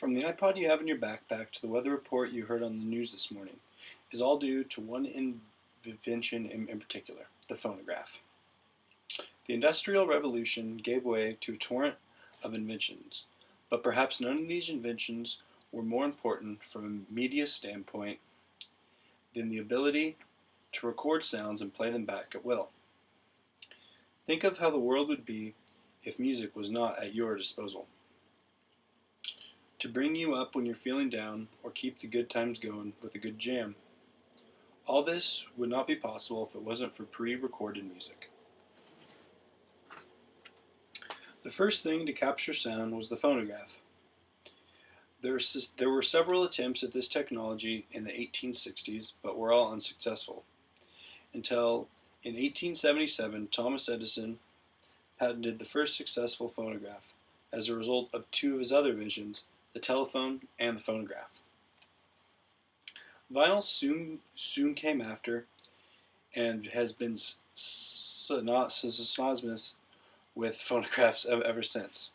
From the iPod you have in your backpack to the weather report you heard on the news this morning is all due to one invention in particular, the phonograph. The Industrial Revolution gave way to a torrent of inventions, but perhaps none of these inventions were more important from a media standpoint than the ability to record sounds and play them back at will. Think of how the world would be if music was not at your disposal. To bring you up when you're feeling down or keep the good times going with a good jam. All this would not be possible if it wasn't for pre-recorded music. The first thing to capture sound was the phonograph. There were several attempts at this technology in the 1860s, but were all unsuccessful. Until in 1877, Thomas Edison patented the first successful phonograph as a result of two of his other inventions, the telephone and the phonograph. Vinyl soon came after and has been synonymous with phonographs ever since.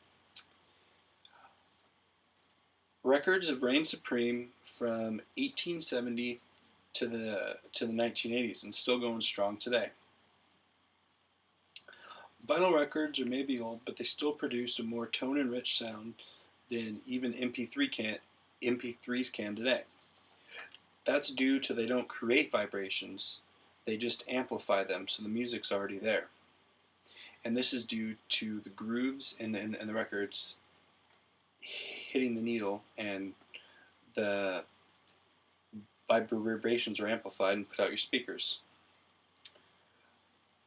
Records have reigned supreme from 1870 to the 1980s and still going strong today. Vinyl records are maybe old, but they still produce a more tone-enriched sound than even MP3s can today. That's due to they don't create vibrations, they just amplify them, so the music's already there. And this is due to the grooves in the records hitting the needle, and the vibrations are amplified and put out your speakers.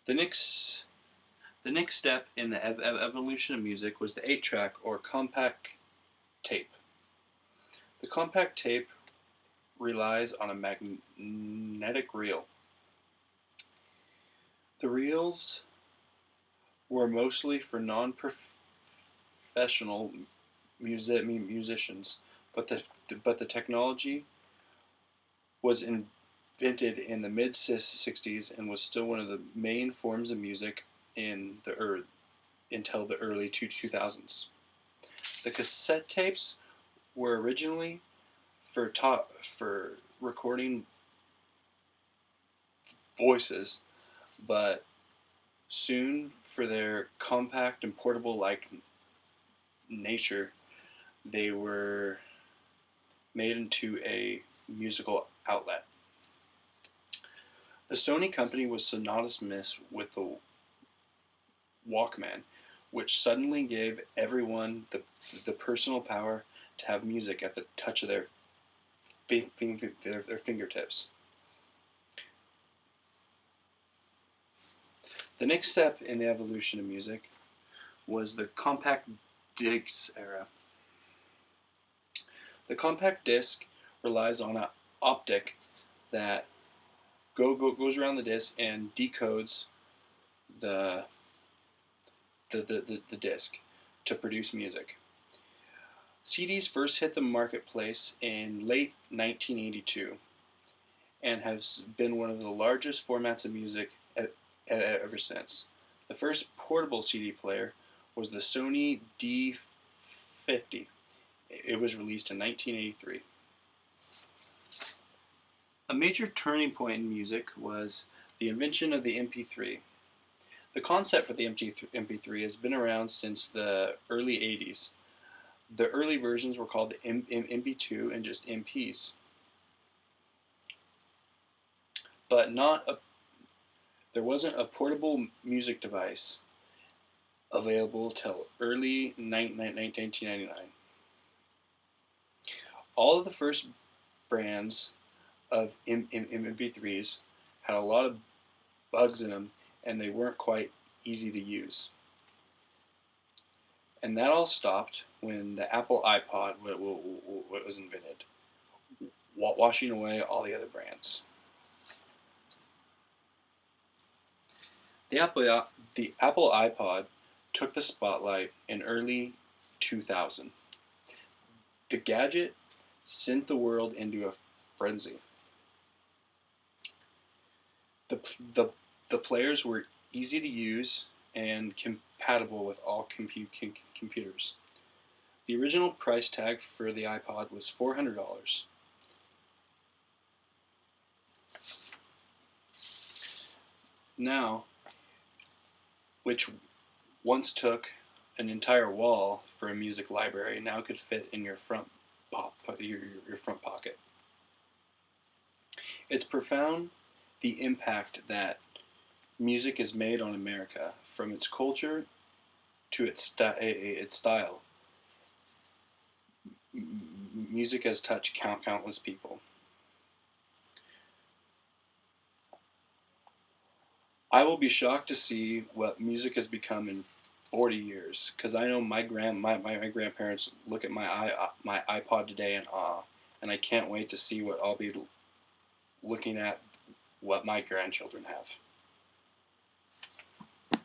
The next step in the evolution of music was the 8-track or compact tape. The compact tape relies on a magnetic reel. The reels were mostly for non-professional musicians, but the technology was invented in the mid-60s and was still one of the main forms of music until the early 2000s. The cassette tapes were originally for recording voices, but soon, for their compact and portable-like nature, they were made into a musical outlet. The Sony company was synonymous with the Walkman, which suddenly gave everyone the personal power to have music at the touch of their fingertips. The next step in the evolution of music was the compact disc era. The compact disc relies on an optic that goes around the disc and decodes the disc to produce music. CDs first hit the marketplace in late 1982 and has been one of the largest formats of music ever since. The first portable CD player was the Sony D50. It was released in 1983. A major turning point in music was the invention of the MP3. The concept for the MP3 has been around since the early 80s. The early versions were called the MP2 and just MPs. But there wasn't a portable music device available till early 1999. All of the first brands of MP3s had a lot of bugs in them, and they weren't quite easy to use. And that all stopped when the Apple iPod was invented, washing away all the other brands. The Apple iPod took the spotlight in early 2000. The gadget sent the world into a frenzy. The players were easy to use and compatible with all computers. The original price tag for the iPod was $400. Now, which once took an entire wall for a music library, now could fit in your front pocket. It's profound the impact that music has made on America, from its culture to its style. Music has touched countless people. I will be shocked to see what music has become in 40 years, because I know my grandparents look at my iPod today in awe, and I can't wait to see what I'll be looking at what my grandchildren have.